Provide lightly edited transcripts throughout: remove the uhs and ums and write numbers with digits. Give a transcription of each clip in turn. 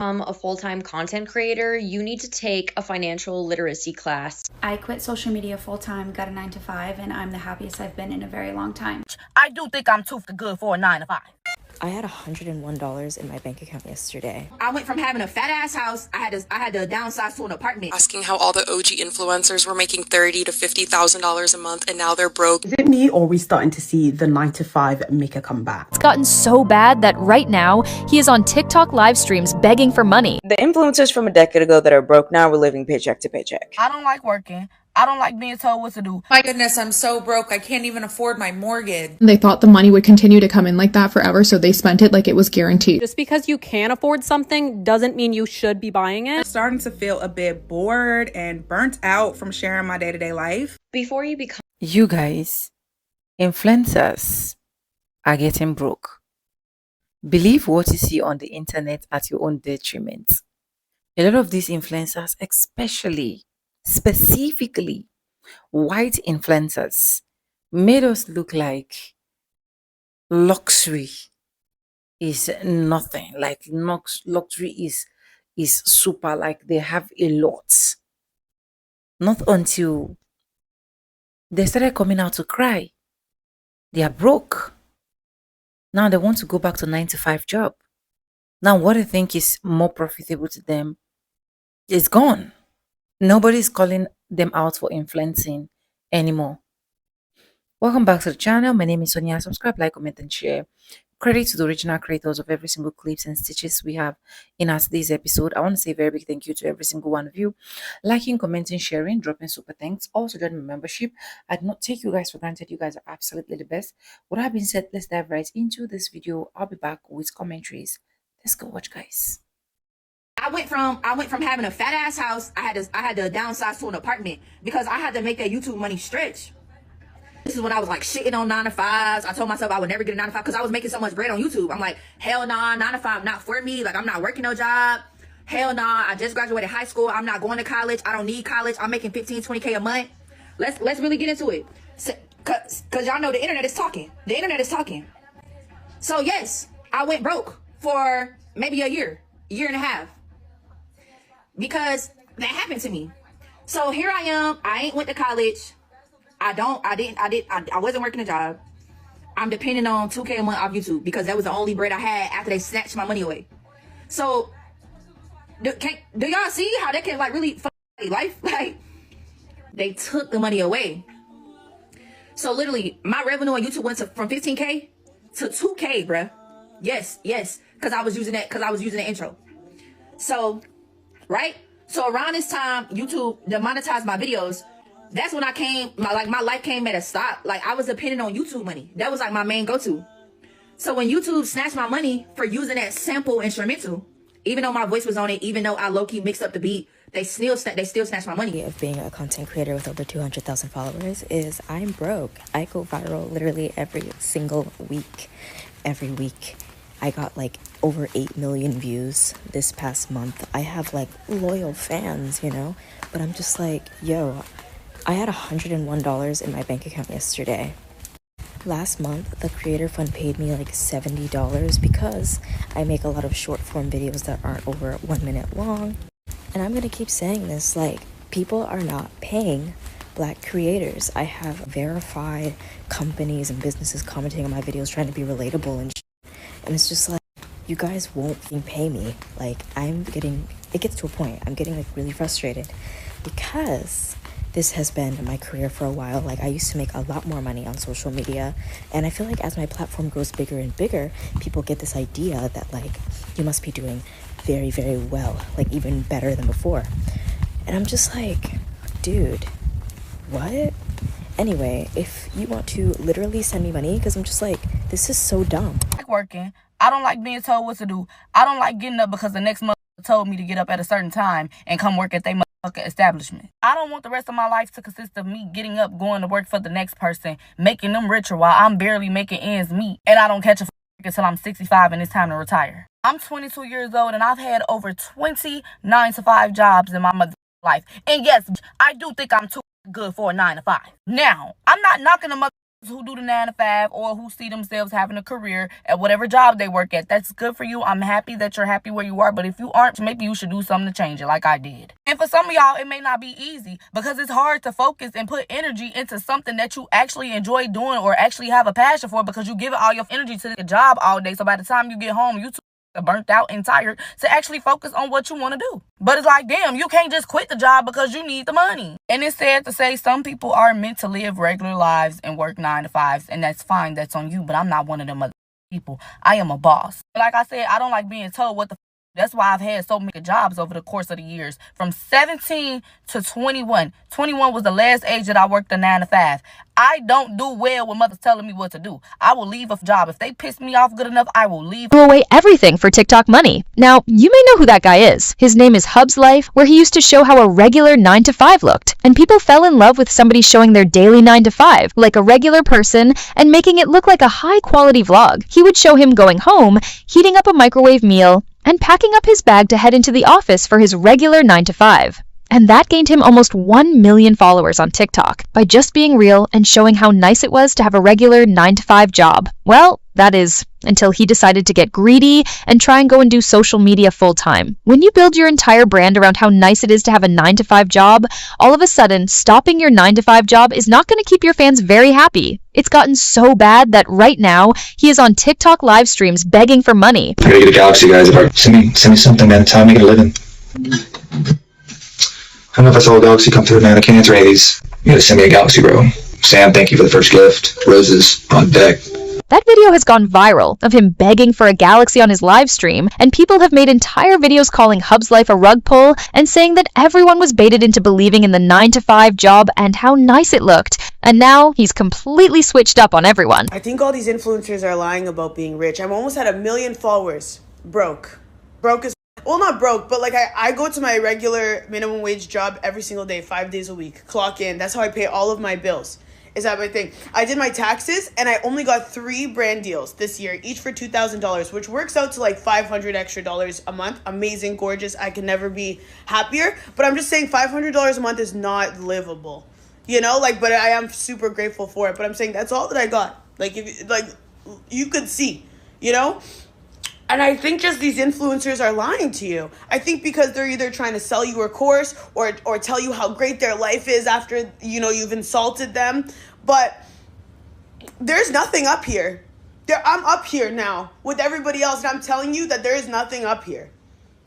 A full-time content creator, you need to take a financial literacy class. I quit social media full-time, got a 9 to 5, and I'm the happiest I've been in a very long time. I do think I'm too good for a 9 to 5. I had $101 in my bank account yesterday. I went from having a fat ass house, I had to downsize to an apartment. Asking how all the OG influencers were making $30,000 to $50,000 a month and now they're broke. Is it me, or are we starting to see the 9 to 5 make a comeback? It's gotten so bad that right now he is on TikTok live streams begging for money. The influencers from a decade ago that are broke now are living paycheck to paycheck. I don't like working. I don't like being told what to do. My goodness, I'm so broke. I can't even afford my mortgage. They thought the money would continue to come in like that forever, so they spent it like it was guaranteed. Just because you can afford something doesn't mean you should be buying it. I'm starting to feel a bit bored and burnt out from sharing my day-to-day life. Before you become You guys, influencers are getting broke. Believe what you see on the internet at your own detriment. A lot of these influencers, specifically white influencers, made us look like luxury is nothing. Like luxury is super, like they have a lot. Not until they started coming out to cry. They are broke. Now they want to go back to 9 to 5 job. Now what they think is more profitable to them is gone. Nobody's calling them out for influencing anymore. Welcome back to the channel. My name is Sonia. Subscribe, like, comment, and share. Credit to the original creators of every single clips and stitches we have in our today's episode. I want to say a very big thank you to every single one of you. Liking, commenting, sharing, dropping super thanks. Also join my membership. I do not take you guys for granted. You guys are absolutely the best. With that being said, let's dive right into this video. I'll be back with commentaries. Let's go watch, guys. I went from having a fat ass house, I had to downsize to an apartment because I had to make that YouTube money stretch. This is when I was like shitting on 9 to 5s. I told myself I would never get a 9 to 5 because I was making so much bread on YouTube. I'm like, hell nah, 9 to 5 not for me. Like, I'm not working no job. Hell nah, I just graduated high school. I'm not going to college. I don't need college. I'm making 15, 20K a month. Let's really get into it. Cause y'all know the internet is talking. The internet is talking. So yes, I went broke for maybe a year and a half. Because that happened to me. So here I am. I ain't went to college. I wasn't working a job. I'm depending on 2K a month off YouTube because that was the only bread I had after they snatched my money away. So do y'all see how that can like really fuck life? Like, they took the money away. So literally my revenue on YouTube went from 15K to 2K, bruh. Yes. Cause I was using the intro. So right? So around this time, YouTube demonetized my videos. That's when my life came at a stop. Like, I was dependent on YouTube money. That was like my main go-to. So when YouTube snatched my money for using that sample instrumental, even though my voice was on it, even though I low-key mixed up the beat, they still snatched my money. Of being a content creator with over 200,000 followers is I'm broke. I go viral literally every single week. Every week. I got like over 8 million views this past month. I have like loyal fans, you know, but I'm just like, yo, I had $101 in my bank account yesterday. Last month, the creator fund paid me like $70 because I make a lot of short form videos that aren't over 1 minute long. And I'm going to keep saying this, like, people are not paying Black creators. I have verified companies and businesses commenting on my videos trying to be relatable and and it's just like, you guys won't pay me. Like, it gets to a point, I'm getting like really frustrated because this has been my career for a while. Like, I used to make a lot more money on social media, and I feel like as my platform grows bigger and bigger, people get this idea that like, you must be doing very, very well, like even better than before. And I'm just like, dude, what? Anyway, if you want to literally send me money, because I'm just like, this is so dumb. I like working. I don't like being told what to do. I don't like getting up because the next month told me to get up at a certain time and come work at their motherfucking establishment. I don't want the rest of my life to consist of me getting up, going to work for the next person, making them richer while I'm barely making ends meet, and I don't catch a until I'm 65 and it's time to retire. I'm 22 years old and I've had over 20 9 to 5 jobs in my life. And yes, I do think I'm too good for a 9 to 5. Now, I'm not knocking the who do the 9 to 5 or who see themselves having a career at whatever job they work at. That's good for you. I'm happy that you're happy where you are. But if you aren't, maybe you should do something to change it like I did. And for some of y'all, it may not be easy because it's hard to focus and put energy into something that you actually enjoy doing or actually have a passion for, because you give all your energy to the job all day. So by the time you get home, you burnt out and tired to actually focus on what you want to do. But it's like, damn, you can't just quit the job because you need the money. And it's sad to say some people are meant to live regular lives and work 9 to 5s, and that's fine. That's on you. But I'm not one of them other people. I am a boss. Like I said, I don't like being told what the that's why I've had so many jobs over the course of the years. From 17 to 21. 21 was the last age that I worked a 9 to 5. I don't do well with mothers telling me what to do. I will leave a job. If they piss me off good enough, I will leave. Threw away everything for TikTok money. Now, you may know who that guy is. His name is Hubs.life, where he used to show how a regular 9 to 5 looked. And people fell in love with somebody showing their daily 9 to 5, like a regular person, and making it look like a high-quality vlog. He would show him going home, heating up a microwave meal, and packing up his bag to head into the office for his regular 9 to 5. And that gained him almost 1 million followers on TikTok by just being real and showing how nice it was to have a regular 9 to 5 job. Well, that is, until he decided to get greedy and try and go and do social media full time. When you build your entire brand around how nice it is to have a 9 to 5 job, all of a sudden, stopping your 9 to 5 job is not going to keep your fans very happy. It's gotten so bad that right now, he is on TikTok live streams begging for money. I gotta get a Galaxy, guys. Send me something, man. Tell me to live in. I don't know if I saw a Galaxy come through, man. I can't answer any of these. You gotta send me a Galaxy, bro. Sam, thank you for the first gift. Roses on deck. That video has gone viral of him begging for a Galaxy on his live stream, and people have made entire videos calling Hubs.life a rug pull and saying that everyone was baited into believing in the 9 to 5 job and how nice it looked. And now he's completely switched up on everyone. I think all these influencers are lying about being rich. I'm almost at 1 million followers. Broke is, well, not broke, but like I go to my regular minimum wage job every single day, 5 days a week, clock in. That's how I pay all of my bills. Is that my thing? I did my taxes and I only got 3 brand deals this year, each for $2,000, which works out to like $500 extra a month. Amazing, gorgeous. I can never be happier. But I'm just saying $500 a month is not livable, you know, like, but I am super grateful for it. But I'm saying that's all that I got. Like, if like you could see, you know. And I think just these influencers are lying to you. I think because they're either trying to sell you a course or tell you how great their life is after, you know, you've insulted them. But there's nothing up here. I'm up here now with everybody else, and I'm telling you that there is nothing up here.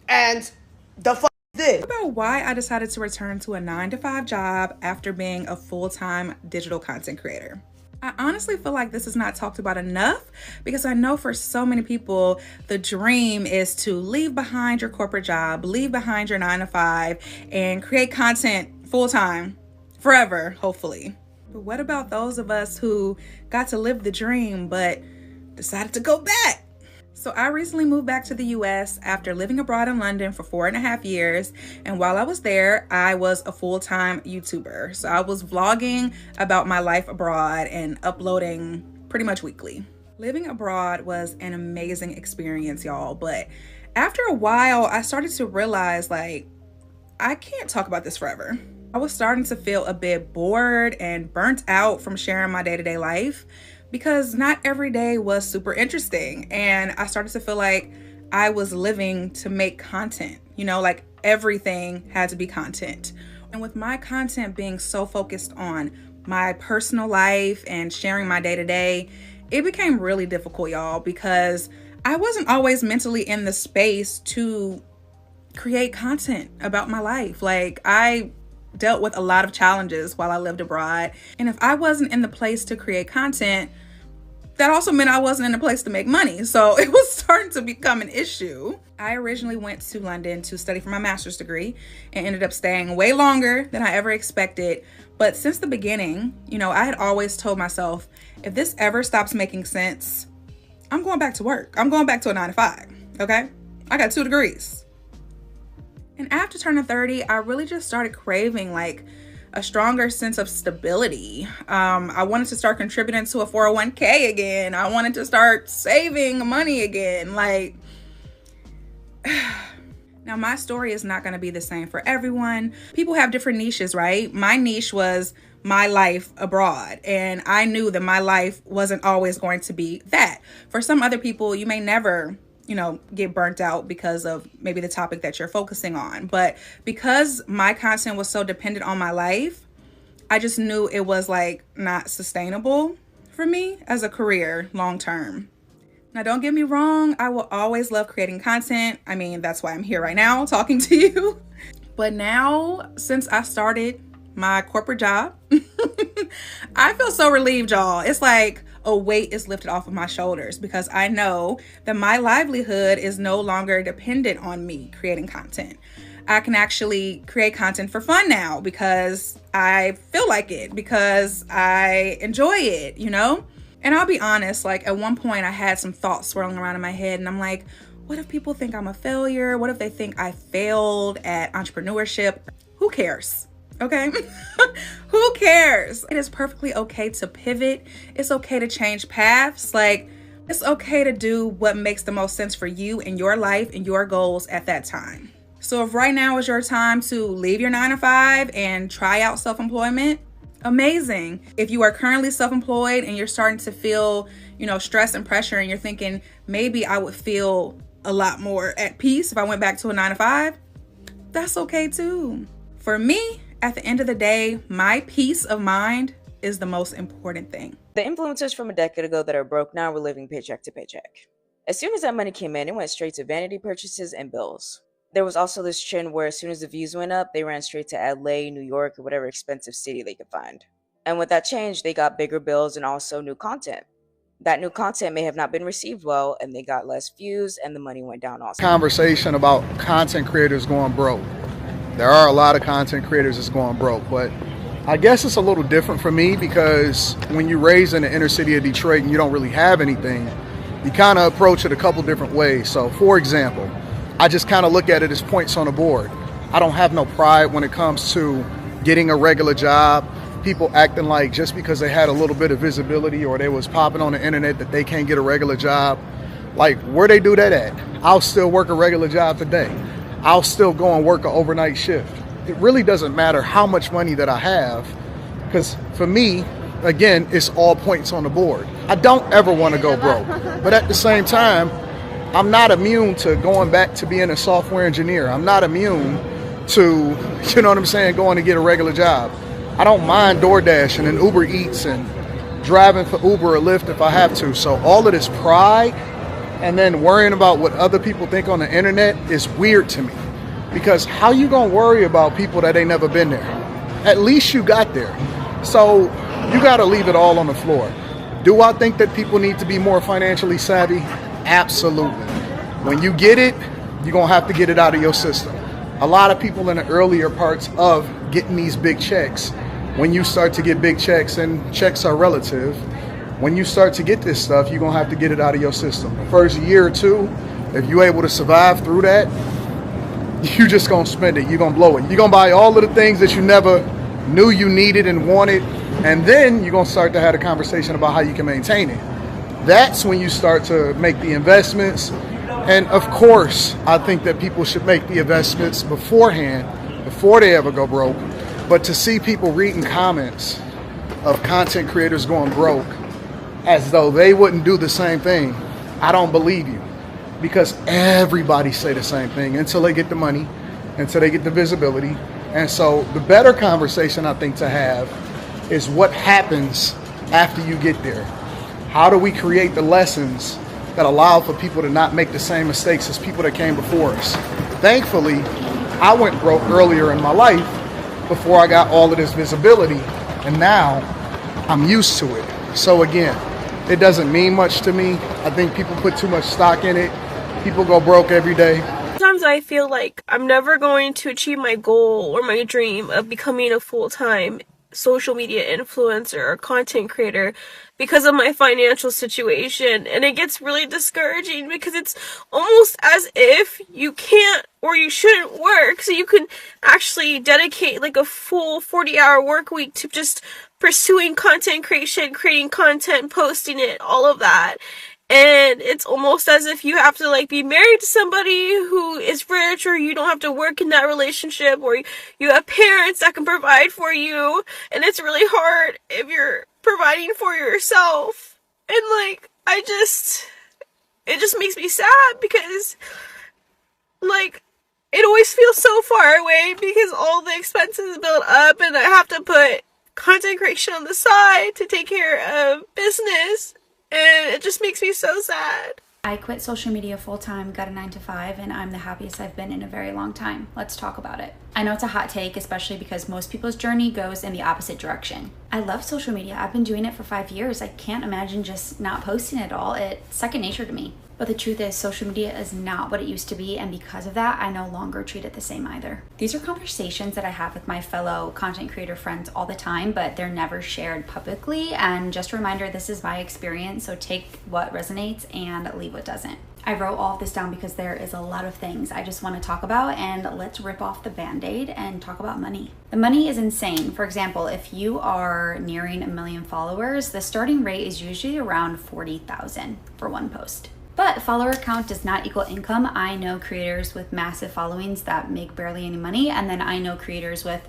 And the f*** is this. About why I decided to return to a 9 to 5 job after being a full-time digital content creator. I honestly feel like this is not talked about enough because I know for so many people, the dream is to leave behind your corporate job, leave behind your 9 to 5, and create content full-time, forever, hopefully. But what about those of us who got to live the dream but decided to go back? So I recently moved back to the US after living abroad in London for 4.5 years. And while I was there, I was a full-time YouTuber. So I was vlogging about my life abroad and uploading pretty much weekly. Living abroad was an amazing experience, y'all. But after a while, I started to realize, like, I can't talk about this forever. I was starting to feel a bit bored and burnt out from sharing my day-to-day life, because not every day was super interesting. And I started to feel like I was living to make content, you know, like everything had to be content. And with my content being so focused on my personal life and sharing my day-to-day, it became really difficult, y'all, because I wasn't always mentally in the space to create content about my life. Like, I dealt with a lot of challenges while I lived abroad. And if I wasn't in the place to create content, that also meant I wasn't in a place to make money. So it was starting to become an issue. I originally went to London to study for my master's degree and ended up staying way longer than I ever expected. But since the beginning, you know, I had always told myself, if this ever stops making sense, I'm going back to work. I'm going back to a 9 to 5, okay? I got 2 degrees. And after turning 30, I really just started craving like a stronger sense of stability. I wanted to start contributing to a 401k again. I wanted to start saving money again. Like, Now, my story is not going to be the same for everyone. People have different niches, right? My niche was my life abroad, and I knew that my life wasn't always going to be that. For some other people, you may never, get burnt out because of maybe the topic that you're focusing on. But because my content was so dependent on my life, I just knew it was like not sustainable for me as a career long term. Now, don't get me wrong, I will always love creating content. I mean, that's why I'm here right now talking to you. But now, since I started my corporate job, I feel so relieved, y'all. It's like a weight is lifted off of my shoulders because I know that my livelihood is no longer dependent on me creating content. I can actually create content for fun now because I feel like it, because I enjoy it, And I'll be honest, like at one point I had some thoughts swirling around in my head and I'm like, what if people think I'm a failure? What if they think I failed at entrepreneurship? Who cares? Okay? Who cares? It is perfectly okay to pivot. It's okay to change paths. Like, it's okay to do what makes the most sense for you and your life and your goals at that time. So if right now is your time to leave your 9-to-5 and try out self-employment, amazing. If you are currently self-employed and you're starting to feel, stress and pressure and you're thinking, maybe I would feel a lot more at peace if I went back to a 9-to-5, that's okay too. For me, at the end of the day, my peace of mind is the most important thing. The influencers from a decade ago that are broke now were living paycheck to paycheck. As soon as that money came in, it went straight to vanity purchases and bills. There was also this trend where as soon as the views went up, they ran straight to LA, New York, or whatever expensive city they could find. And with that change, they got bigger bills and also new content. That new content may have not been received well, and they got less views, and the money went down also. Conversation about content creators going broke. There are a lot of content creators that's going broke, but I guess it's a little different for me because when you're raised in the inner city of Detroit and you don't really have anything, you kind of approach it a couple different ways. So, for example, I just kind of look at it as points on the board. I don't have no pride when it comes to getting a regular job. People acting like just because they had a little bit of visibility or they was popping on the internet that they can't get a regular job. Like, where they do that at? I'll still work a regular job today. I'll still go and work an overnight shift. It really doesn't matter how much money that I have, because for me, again, it's all points on the board. I don't ever want to go broke, but at the same time, I'm not immune to going back to being a software engineer. I'm not immune to, going to get a regular job. I don't mind DoorDashing and Uber Eats and driving for Uber or Lyft if I have to. So all of this pride and then worrying about what other people think on the internet is weird to me. Because how you gonna worry about people that ain't never been there? At least you got there. So you gotta leave it all on the floor. Do I think that people need to be more financially savvy? Absolutely. When you get it, you're gonna have to get it out of your system. A lot of people in the earlier parts of getting these big checks, when you start to get big checks, and checks are relative, when you start to get this stuff, you're gonna have to get it out of your system. The first year or two, if you're able to survive through that, you're just gonna spend it, you're gonna blow it. You're gonna buy all of the things that you never knew you needed and wanted, and then you're gonna start to have a conversation about how you can maintain it. That's when you start to make the investments. And of course, I think that people should make the investments beforehand, before they ever go broke. But to see people reading comments of content creators going broke as though they wouldn't do the same thing, I don't believe you. Because everybody say the same thing until they get the money, until they get the visibility. And so the better conversation I think to have is what happens after you get there. How do we create the lessons that allow for people to not make the same mistakes as people that came before us? Thankfully, I went broke earlier in my life before I got all of this visibility, and now I'm used to it. So again, it doesn't mean much to me. I think people put too much stock in it. People go broke every day. Sometimes I feel like I'm never going to achieve my goal or my dream of becoming a full-time social media influencer or content creator because of my financial situation, and it gets really discouraging because it's almost as if you can't or you shouldn't work so you can actually dedicate like a full 40-hour work week to just pursuing content creation, creating content, posting it, all of that. And it's almost as if you have to like be married to somebody who is rich, or you don't have to work in that relationship, or you have parents that can provide for you, and it's really hard if you're providing for yourself. And like, it just makes me sad because like, it always feels so far away because all the expenses build up and I have to put content creation on the side to take care of business, and it just makes me so sad. I quit social media full-time, got a 9-to-5, and I'm the happiest I've been in a very long time. Let's talk about it. I know it's a hot take, especially because most people's journey goes in the opposite direction. I love social media. I've been doing it for 5 years. I can't imagine just not posting it all. It's second nature to me. But the truth is, social media is not what it used to be, and because of that, I no longer treat it the same either. These are conversations that I have with my fellow content creator friends all the time, but they're never shared publicly. And just a reminder, this is my experience, so take what resonates and leave what doesn't. I wrote all of this down because there is a lot of things I just want to talk about, and let's rip off the band-aid and talk about money. The money is insane. For example, if you are nearing 1 million followers, the starting rate is usually around $40,000 for one post. But follower count does not equal income. I know creators with massive followings that make barely any money, and then I know creators with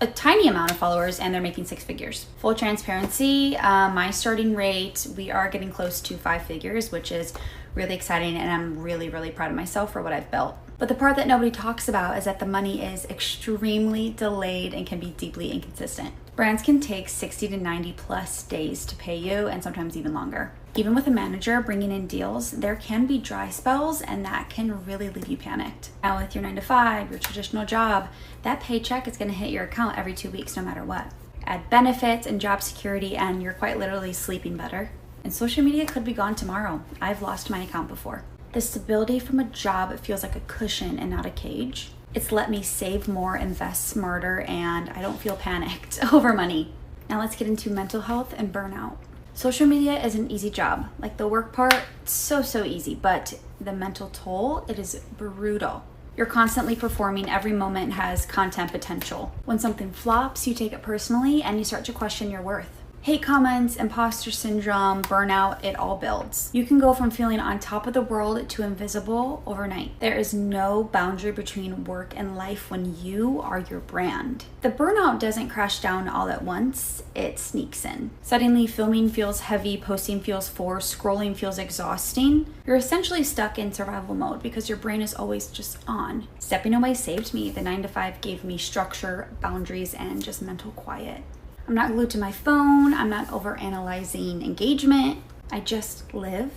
a tiny amount of followers and they're making 6 figures. Full transparency, my starting rate, we are getting close to 5 figures, which is really exciting, and I'm really, really proud of myself for what I've built. But the part that nobody talks about is that the money is extremely delayed and can be deeply inconsistent. Brands can take 60 to 90 plus days to pay you, and sometimes even longer. Even with a manager bringing in deals, there can be dry spells, and that can really leave you panicked. Now with your 9-to-5, your traditional job, that paycheck is gonna hit your account every 2 weeks no matter what. Add benefits and job security, and you're quite literally sleeping better. And social media could be gone tomorrow. I've lost my account before. The stability from a job feels like a cushion and not a cage. It's let me save more, invest smarter, and I don't feel panicked over money. Now let's get into mental health and burnout. Social media is an easy job. Like the work part, so easy, but the mental toll, it is brutal. You're constantly performing, every moment has content potential. When something flops, you take it personally and you start to question your worth. Hate comments, imposter syndrome, burnout, it all builds. You can go from feeling on top of the world to invisible overnight. There is no boundary between work and life when you are your brand. The burnout doesn't crash down all at once, it sneaks in. Suddenly filming feels heavy, posting feels forced, scrolling feels exhausting. You're essentially stuck in survival mode because your brain is always just on. Stepping away saved me. The 9-to-5 gave me structure, boundaries, and just mental quiet. I'm not glued to my phone, I'm not overanalyzing engagement, I just live,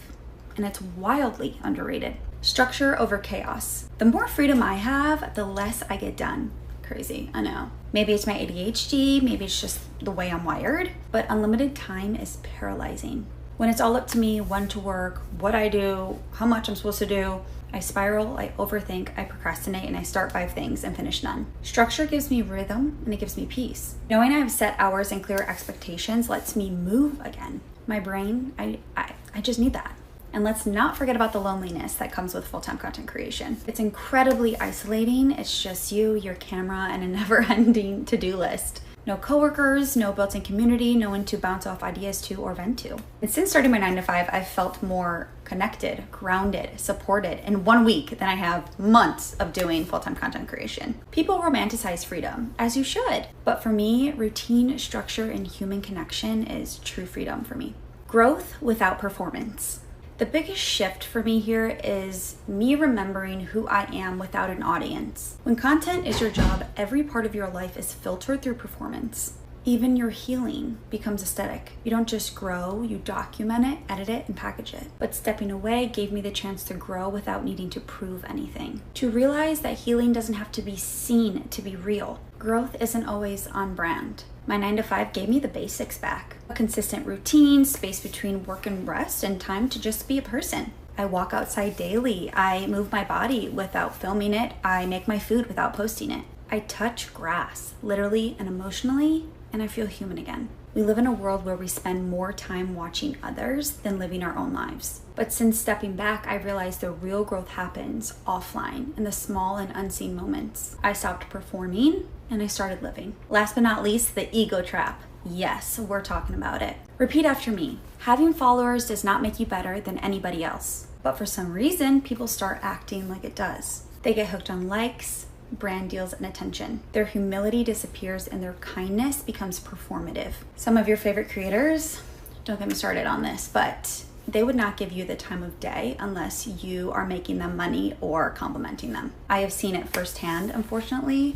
and it's wildly underrated. Structure over chaos. The more freedom I have, the less I get done. Crazy, I know. Maybe it's my ADHD, maybe it's just the way I'm wired, but unlimited time is paralyzing. When it's all up to me, when to work, what I do, how much I'm supposed to do, I spiral, I overthink, I procrastinate, and I start 5 things and finish none. Structure gives me rhythm and it gives me peace. Knowing I have set hours and clear expectations lets me move again. My brain, I just need that. And let's not forget about the loneliness that comes with full-time content creation. It's incredibly isolating. It's just you, your camera, and a never-ending to-do list. No coworkers, no built-in community, no one to bounce off ideas to or vent to. And since starting my 9-to-5, I've felt more connected, grounded, supported in 1 week than I have months of doing full-time content creation. People romanticize freedom, as you should. But for me, routine, structure, and human connection is true freedom for me. Growth without performance. The biggest shift for me here is me remembering who I am without an audience. When content is your job, every part of your life is filtered through performance. Even your healing becomes aesthetic. You don't just grow, you document it, edit it, and package it. But stepping away gave me the chance to grow without needing to prove anything. To realize that healing doesn't have to be seen to be real. Growth isn't always on brand. My 9-to-5 gave me the basics back. A consistent routine, space between work and rest, and time to just be a person. I walk outside daily. I move my body without filming it. I make my food without posting it. I touch grass, literally and emotionally, and I feel human again. We live in a world where we spend more time watching others than living our own lives. But since stepping back, I realized the real growth happens offline in the small and unseen moments. I stopped performing and I started living. Last but not least, the ego trap. Yes, we're talking about it. Repeat after me. Having followers does not make you better than anybody else. But for some reason, people start acting like it does. They get hooked on likes, brand deals, and attention. Their humility disappears and their kindness becomes performative. Some of your favorite creators, don't get me started on this, but they would not give you the time of day unless you are making them money or complimenting them. I have seen it firsthand, unfortunately.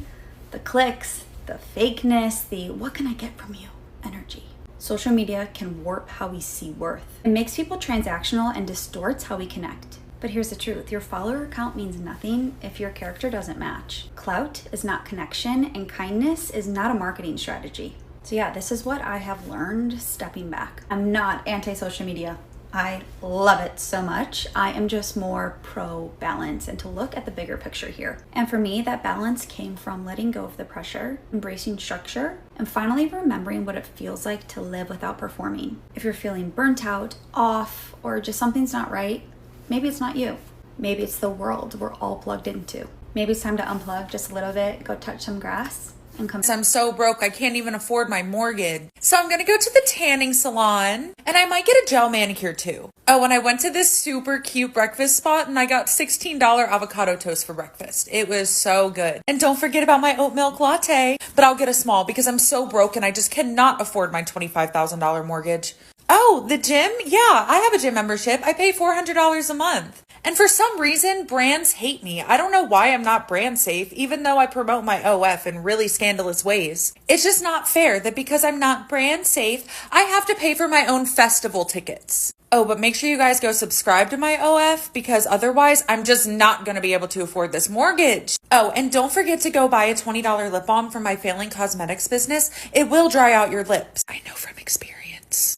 The clicks, the fakeness, the what can I get from you energy. Social media can warp how we see worth. It makes people transactional and distorts how we connect. But here's the truth, your follower count means nothing if your character doesn't match. Clout is not connection, and kindness is not a marketing strategy. So yeah, this is what I have learned stepping back. I'm not anti-social media. I love it so much. I am just more pro balance and to look at the bigger picture here. And for me, that balance came from letting go of the pressure, embracing structure, and finally remembering what it feels like to live without performing. If you're feeling burnt out, off, or just something's not right, maybe it's not you. Maybe it's the world we're all plugged into. Maybe it's time to unplug just a little bit, go touch some grass, and come. I'm so broke, I can't even afford my mortgage. So I'm gonna go to the tanning salon and I might get a gel manicure too. Oh, and I went to this super cute breakfast spot and I got $16 avocado toast for breakfast. It was so good. And don't forget about my oat milk latte, but I'll get a small because I'm so broke and I just cannot afford my $25,000 mortgage. Oh, the gym? Yeah, I have a gym membership. I pay $400 a month. And for some reason, brands hate me. I don't know why I'm not brand safe, even though I promote my OF in really scandalous ways. It's just not fair that because I'm not brand safe, I have to pay for my own festival tickets. Oh, but make sure you guys go subscribe to my OF because otherwise I'm just not going to be able to afford this mortgage. Oh, and don't forget to go buy a $20 lip balm from my failing cosmetics business. It will dry out your lips. I know from experience.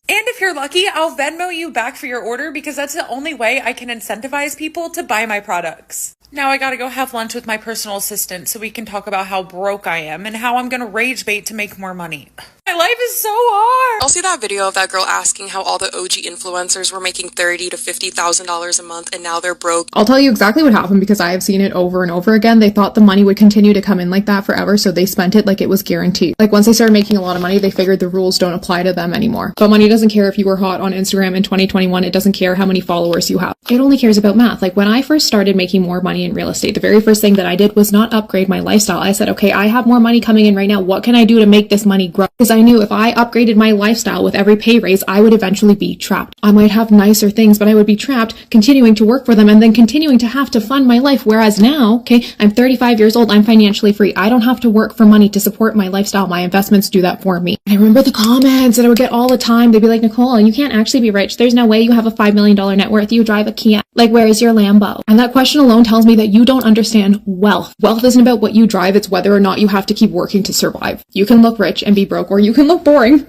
And if you're lucky, I'll Venmo you back for your order because that's the only way I can incentivize people to buy my products. Now I gotta go have lunch with my personal assistant so we can talk about how broke I am and how I'm gonna rage bait to make more money. My life is so hard. I'll see that video of that girl asking how all the OG influencers were making $30,000 to $50,000 a month and now they're broke. I'll tell you exactly what happened because I have seen it over and over again. They thought the money would continue to come in like that forever, so they spent it like it was guaranteed. Like once they started making a lot of money, they figured the rules don't apply to them anymore. But money doesn't care if you were hot on Instagram in 2021. It doesn't care how many followers you have. It only cares about math. Like when I first started making more money in real estate, the very first thing that I did was not upgrade my lifestyle. I said, okay, I have more money coming in right now. What can I do to make this money grow? Because I knew if I upgraded my lifestyle with every pay raise, I would eventually be trapped. I might have nicer things, but I would be trapped continuing to work for them and then continuing to have to fund my life. Whereas now, okay, I'm 35 years old. I'm financially free. I don't have to work for money to support my lifestyle. My investments do that for me. I remember the comments that I would get all the time. They'd be like, Nicole, you can't actually be rich. There's no way you have a $5 million net worth. You drive a Kia. Like, where is your Lambo? And that question alone tells me that you don't understand wealth. Wealth isn't about what you drive. It's whether or not you have to keep working to survive. You can look rich and be broke, or you can look boring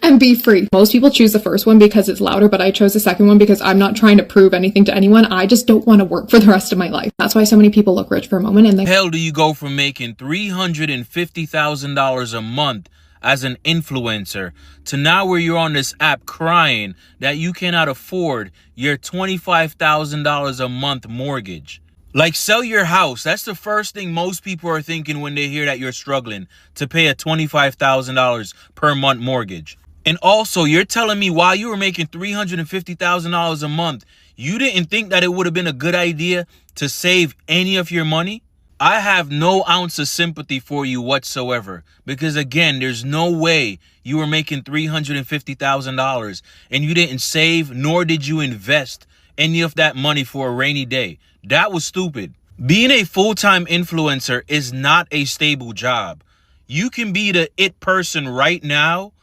and be free. Most people choose the first one because it's louder, but I chose the second one because I'm not trying to prove anything to anyone. I just don't want to work for the rest of my life. That's why so many people look rich for a moment and they hell do you go from making $350,000 a month as an influencer to now where you're on this app crying that you cannot afford your $25,000 a month mortgage? Like, sell your house. That's the first thing most people are thinking when they hear that you're struggling to pay a $25,000 per month mortgage. And also, you're telling me while you were making $350,000 a month, you didn't think that it would have been a good idea to save any of your money? I have no ounce of sympathy for you whatsoever because, again, there's no way you were making $350,000 and you didn't save nor did you invest any of that money for a rainy day. That was stupid. Being a full-time influencer is not a stable job. You can be the it person right now,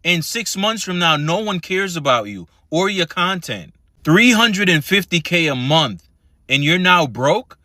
and 6 months from now, no one cares about you or your content. $350K a month, and you're now broke?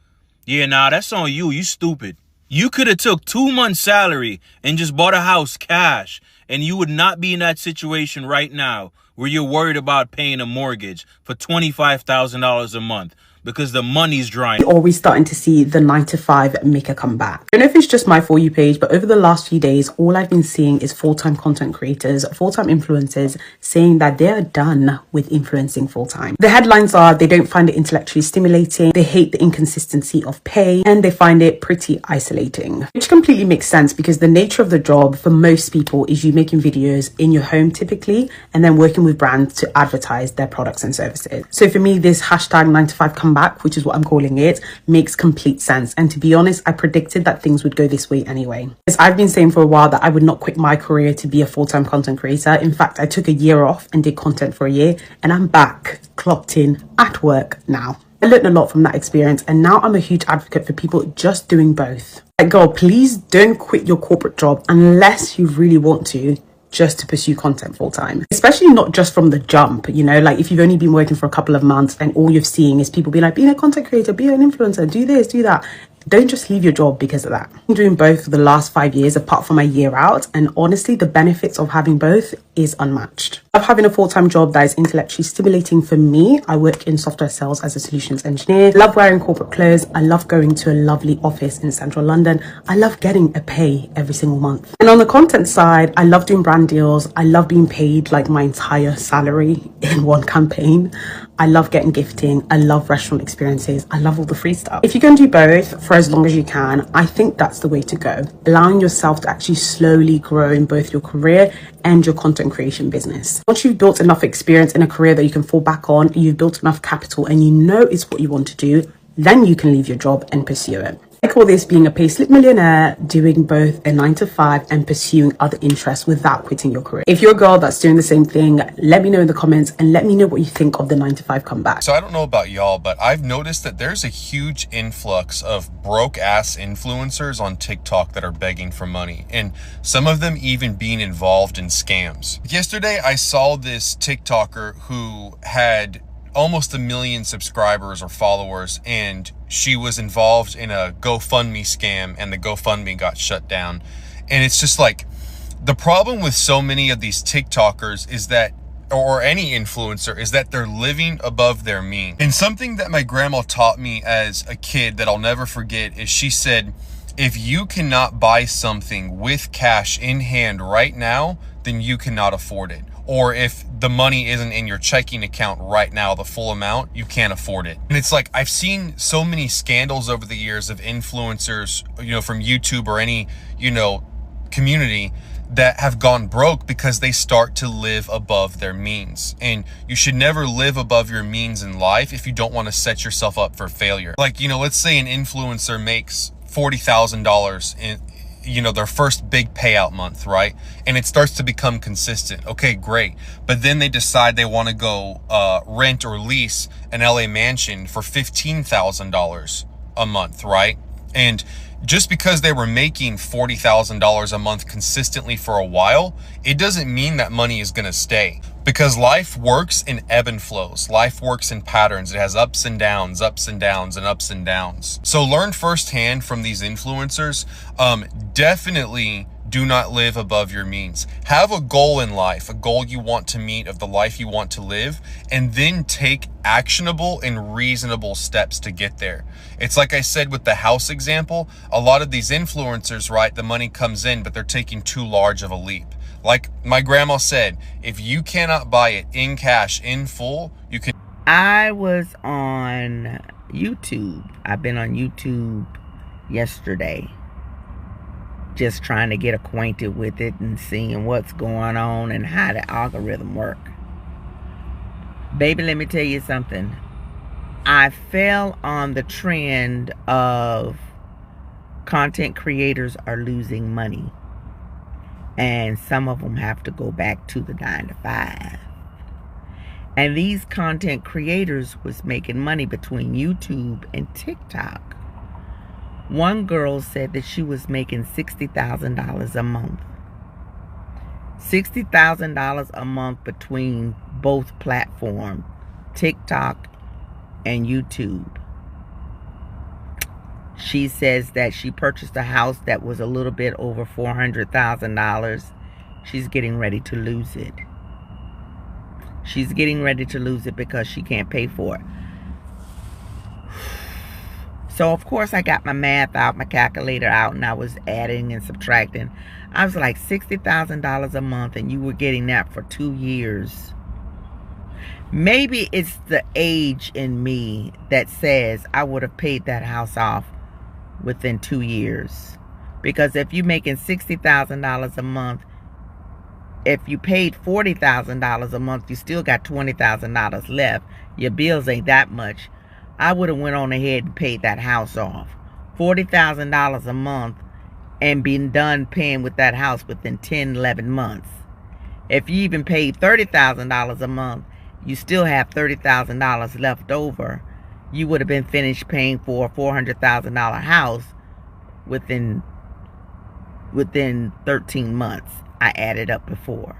Yeah, nah, that's on you. You stupid. You could have took 2 months' salary and just bought a house cash, and you would not be in that situation right now where you're worried about paying a mortgage for $25,000 a month. because the money's drying. Or we're starting to see the 9 to 5 make a comeback. I don't know if it's just my For You page, but over the last few days, all I've been seeing is full-time content creators, full-time influencers saying that they're done with influencing full-time. The headlines are they don't find it intellectually stimulating, they hate the inconsistency of pay, and they find it pretty isolating. Which completely makes sense because the nature of the job for most people is you making videos in your home typically, and then working with brands to advertise their products and services. So for me, this hashtag 9 to 5 comeback, which is what I'm calling it, makes complete sense. And to be honest, I predicted that things would go this way anyway. Because I've been saying for a while that I would not quit my career to be a full-time content creator. In fact, I took a year off and did content for a year, and I'm back, clocked in at work now. I learned a lot from that experience, and now I'm a huge advocate for people just doing both. Like, girl, please don't quit your corporate job unless you really want to, just to pursue content full time, especially not just from the jump, you know, like if you've only been working for a couple of months and all you've seen is people be like, be a content creator, be an influencer, do this, do that. Don't just leave your job because of that. I've been doing both for the last 5 years, apart from a year out. And honestly, the benefits of having both is unmatched. I love having a full-time job that is intellectually stimulating for me. I work in software sales as a solutions engineer. I love wearing corporate clothes. I love going to a lovely office in central London. I love getting a pay every single month. And on the content side, I love doing brand deals. I love being paid like my entire salary in one campaign. I love getting gifting. I love restaurant experiences. I love all the free stuff. If you can do both for as long as you can, I think that's the way to go. Allowing yourself to actually slowly grow in both your career and your content creation business. Once you've built enough experience in a career that you can fall back on, you've built enough capital and you know it's what you want to do, then you can leave your job and pursue it. I call this being a payslip millionaire, doing both a 9 to 5 and pursuing other interests without quitting your career. If you're a girl that's doing the same thing, let me know in the comments and let me know what you think of the 9 to 5 comeback. So I don't know about y'all, but I've noticed that there's a huge influx of broke ass influencers on TikTok that are begging for money, and some of them even being involved in scams. Yesterday, I saw this TikToker who had almost 1 million subscribers or followers, and she was involved in a GoFundMe scam, and the GoFundMe got shut down. And it's just like, the problem with so many of these TikTokers is that, or any influencer, is that they're living above their means. And something that my grandma taught me as a kid that I'll never forget is she said, if you cannot buy something with cash in hand right now, then you cannot afford it. Or if the money isn't in your checking account right now, the full amount, you can't afford it. And it's like, I've seen so many scandals over the years of influencers, you know, from YouTube or any, you know, community that have gone broke because they start to live above their means. And you should never live above your means in life if you don't want to set yourself up for failure. Like, you know, let's say an influencer makes $40,000 in, you know, their first big payout month, right? And it starts to become consistent. Okay, great. But then they decide they want to go rent or lease an LA mansion for $15,000 a month, right? And just because they were making $40,000 a month consistently for a while, it doesn't mean that money is going to stay. Because life works in ebb and flows. Life works in patterns. It has ups and downs, ups and downs, and ups and downs. So learn firsthand from these influencers. Definitely do not live above your means. Have a goal in life, a goal you want to meet, of the life you want to live, and then take actionable and reasonable steps to get there. It's like I said with the house example, a lot of these influencers, right, the money comes in, but they're taking too large of a leap. Like my grandma said, if you cannot buy it in cash, in full, you can. I was on YouTube. I've been on YouTube yesterday, just trying to get acquainted with it and seeing what's going on and how the algorithm work. Baby, let me tell you something. I fell on the trend of content creators are losing money. And some of them have to go back to the 9 to 5. And these content creators was making money between YouTube and TikTok. One girl said that she was making $60,000 a month. $60,000 a month between both platforms, TikTok and YouTube. She says that she purchased a house that was a little bit over $400,000. She's getting ready to lose it. She's getting ready to lose it because she can't pay for it. So of course I got my math out, my calculator out, and I was adding and subtracting. I was like $60,000 a month, and you were getting that for 2 years. Maybe it's the age in me that says I would have paid that house off within 2 years. Because if you're making $60,000 a month, if you paid $40,000 a month, you still got $20,000 left. Your bills ain't that much. I would have went on ahead and paid that house off. $40,000 a month and been done paying with that house within 10, 11 months. If you even paid $30,000 a month, you still have $30,000 left over. You would have been finished paying for a $400,000 house within 13 months. I added up before.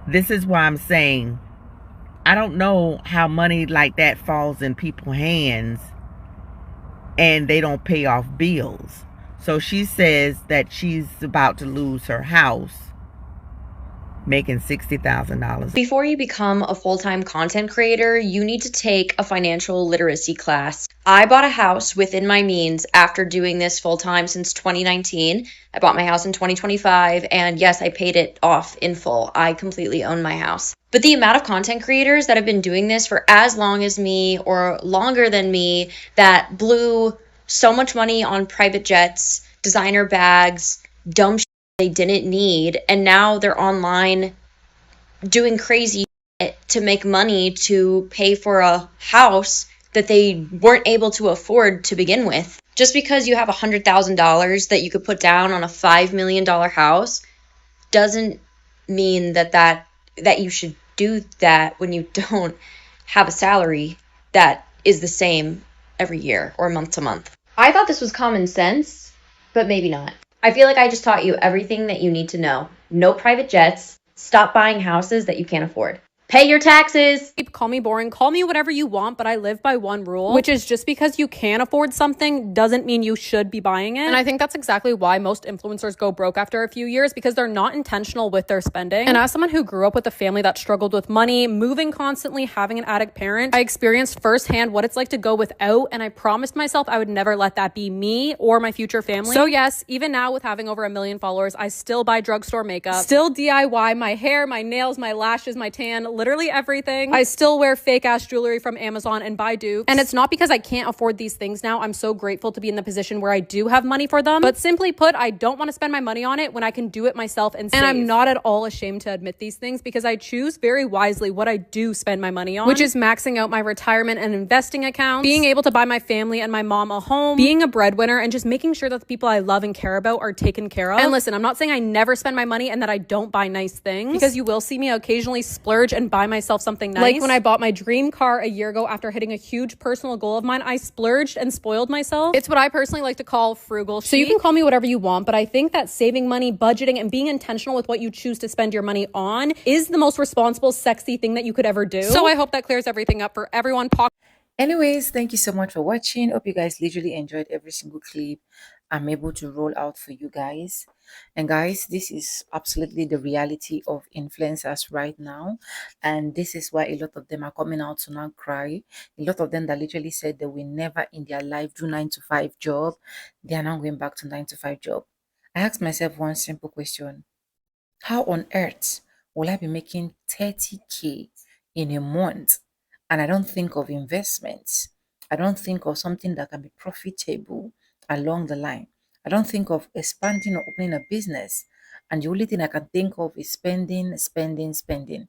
This is why I'm saying I don't know how money like that falls in people's hands and they don't pay off bills. So she says that she's about to lose her house making $60,000. Before you become a full-time content creator, you need to take a financial literacy class. I bought a house within my means after doing this full-time since 2019. I bought my house in 2025, and yes, I paid it off in full. I completely own my house. But the amount of content creators that have been doing this for as long as me or longer than me that blew so much money on private jets, designer bags, dumb shit they didn't need, and now they're online doing crazy shit to make money to pay for a house that they weren't able to afford to begin with. Just because you have $100,000 that you could put down on a $5 million house doesn't mean that you should do that when you don't have a salary that is the same every year or month to month. I thought this was common sense, but maybe not. I feel like I just taught you everything that you need to know. No private jets. Stop buying houses that you can't afford. Pay your taxes. Call me boring, call me whatever you want, but I live by one rule, which is just because you can afford something doesn't mean you should be buying it. And I think that's exactly why most influencers go broke after a few years, because they're not intentional with their spending. And as someone who grew up with a family that struggled with money, moving constantly, having an addict parent, I experienced firsthand what it's like to go without, and I promised myself I would never let that be me or my future family. So yes, even now with having over 1 million followers, I still buy drugstore makeup, still DIY my hair, my nails, my lashes, my tan, literally everything. I still wear fake ass jewelry from Amazon and buy dupes. And it's not because I can't afford these things now. I'm so grateful to be in the position where I do have money for them. But simply put, I don't want to spend my money on it when I can do it myself and save. And I'm not at all ashamed to admit these things because I choose very wisely what I do spend my money on, which is maxing out my retirement and investing accounts, being able to buy my family and my mom a home, being a breadwinner, and just making sure that the people I love and care about are taken care of. And listen, I'm not saying I never spend my money and that I don't buy nice things, because you will see me occasionally splurge and buy myself something nice. Like when I bought my dream car a year ago after hitting a huge personal goal of mine, I splurged and spoiled myself. It's what I personally like to call frugal chic. So you can call me whatever you want, but I think that saving money, budgeting, and being intentional with what you choose to spend your money on is the most responsible, sexy thing that you could ever do. So I hope that clears everything up for everyone. Anyways, thank you so much for watching. Hope you guys literally enjoyed every single clip I'm able to roll out for you guys. And guys, this is absolutely the reality of influencers right now. And this is why a lot of them are coming out to now cry. A lot of them that literally said they will never in their life do 9-to-5 job. They are now going back to 9-to-5 job. I asked myself one simple question. How on earth will I be making 30K in a month? And I don't think of investments. I don't think of something that can be profitable along the line. I don't think of expanding or opening a business. And the only thing I can think of is spending, spending, spending.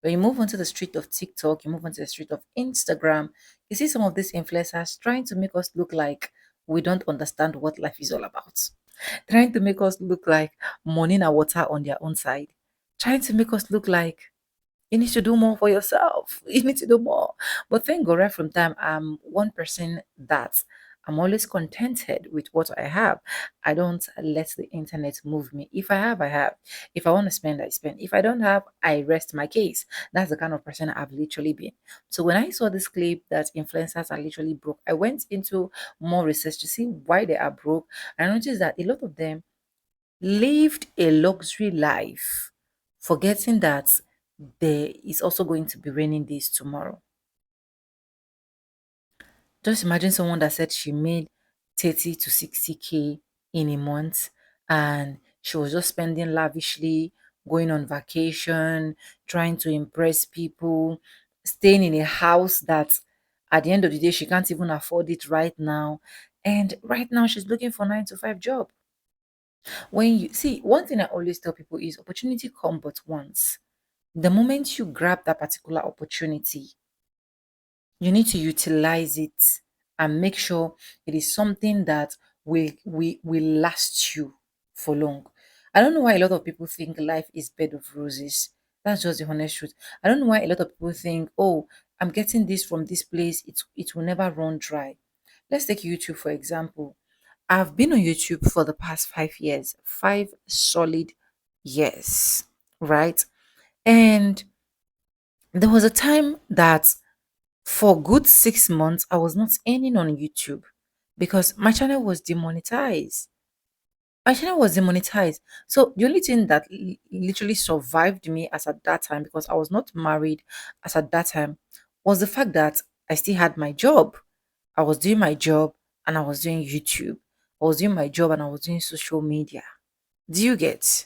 When you move onto the street of TikTok, you move onto the street of Instagram, you see some of these influencers trying to make us look like we don't understand what life is all about. Trying to make us look like money and water on their own side. Trying to make us look like you need to do more for yourself. You need to do more. But thank God, right from time, I'm one person that I'm always contented with what I have. I don't let the internet move me. If I have, I have. If I want to spend, I spend. If I don't have, I rest my case. That's the kind of person I've literally been. So when I saw this clip that influencers are literally broke, I went into more research to see why they are broke. I noticed that a lot of them lived a luxury life, forgetting that there is also going to be raining days tomorrow. Just imagine someone that said she made 30 to 60K in a month and she was just spending lavishly, going on vacation, trying to impress people, staying in a house that at the end of the day she can't even afford it right now. And right now she's looking for 9 to 5 job. When you see, one thing I always tell people is opportunity come but once. The moment you grab that particular opportunity, you need to utilize it and make sure it is something that will last you for long. I don't know why a lot of people think life is bed of roses. That's just the honest truth. I don't know why a lot of people think, oh, I'm getting this from this place, it will never run dry. Let's take YouTube for example. I've been on YouTube for the past 5 years, 5 solid years, right? And there was a time that for good 6 months, I was not earning on YouTube because my channel was demonetized. My channel was demonetized. So the only thing that literally survived me as at that time, because I was not married as at that time, was the fact that I still had my job. I was doing my job and I was doing YouTube. I was doing my job and I was doing social media. Do you get?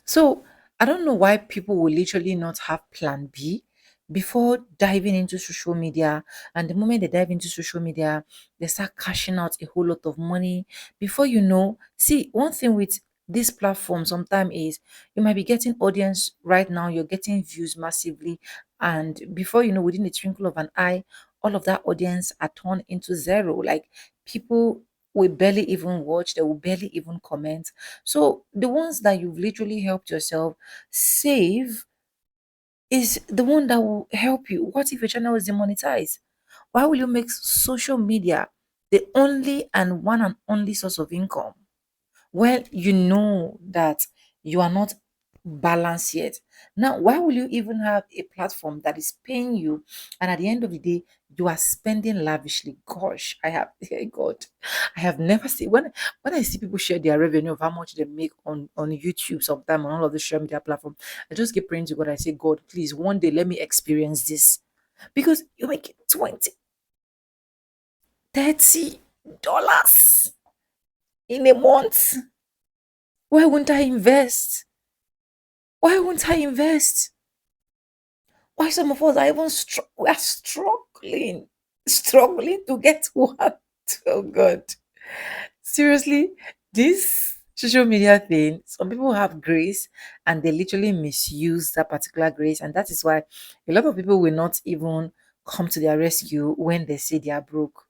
So I don't know why people will literally not have plan B before diving into social media. And the moment they dive into social media, they start cashing out a whole lot of money. Before you know, see, one thing with this platform sometimes is you might be getting audience right now, you're getting views massively. And before you know, within the twinkle of an eye, all of that audience are turned into zero. Like people will barely even watch, they will barely even comment. So the ones that you've literally helped yourself save is the one that will help you. What if your channel is demonetized? Why will you make social media the only and one and only source of income? Well, you know that you are not balanced yet. Now, why will you even have a platform that is paying you and at the end of the day you are spending lavishly? Gosh, I have hey God, I have never seen when I see people share their revenue of how much they make on YouTube sometime on all of the social media platform. I just keep praying to God. I say, God, please one day let me experience this. Because you make 20, $30 in a month. Why won't I invest? Why won't I invest? Why some of us are even we are struggling to get one. Oh God. Seriously, this social media thing, some people have grace and they literally misuse that particular grace. And that is why a lot of people will not even come to their rescue when they say they are broke.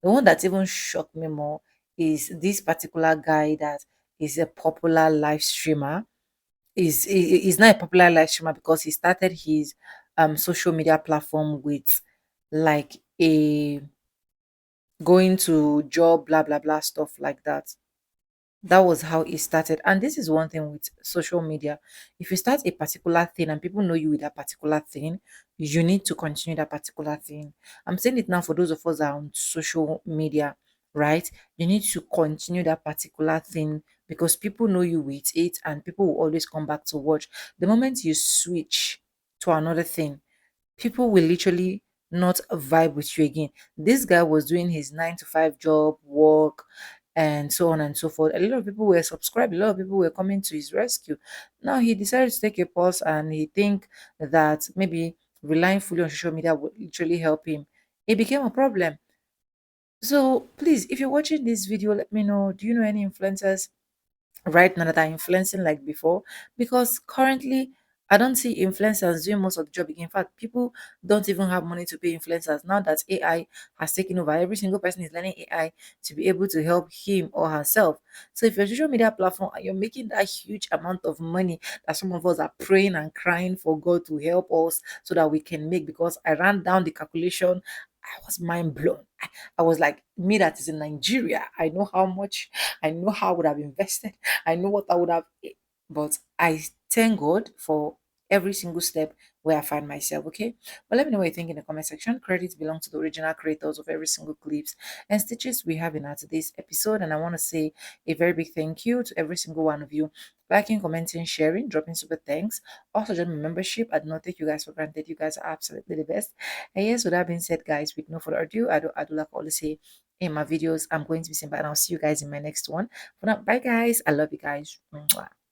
The one that even shocked me more is this particular guy that is a popular live streamer. Is not a popular live streamer because he started his social media platform with like a going to job blah blah blah stuff like that. That was how it started. And this is one thing with social media. If you start a particular thing and people know you with that particular thing, you need to continue that particular thing. I'm saying it now for those of us that are on social media, right? You need to continue that particular thing because people know you with it and people will always come back to watch. The moment you switch to another thing, people will literally not vibe with you again. This guy was doing his 9 to 5 job, work, and so on and so forth. A lot of people were subscribed, a lot of people were coming to his rescue. Now he decided to take a pause and he think that maybe relying fully on social media would literally help him. It became a problem. So please, if you're watching this video, let me know. Do you know any influencers right now that are influencing like before? Because currently I don't see influencers doing most of the job again. In fact, people don't even have money to pay influencers now that AI has taken over. Every single person is learning AI to be able to help him or herself. So if your social media platform and you're making that huge amount of money that some of us are praying and crying for God to help us so that we can make, because I ran down the calculation, I was mind blown. I was like, me that is in Nigeria, I know how much, I know how I would have invested, I know what I would have, but I thank God for every single step where I find myself. Okay, but let me know what you think in the comment section. Credits belong to the original creators of every single clips and stitches we have in our today's episode, and I want to say a very big thank you to every single one of you liking, commenting, sharing, dropping super thanks. Also, join my membership. I do not take you guys for granted. You guys are absolutely the best. And yes, with that being said, guys, with no further ado, I do like I always say in my videos, I'm going to be simple, and I'll see you guys in my next one. For now, bye guys. I love you guys. Mwah.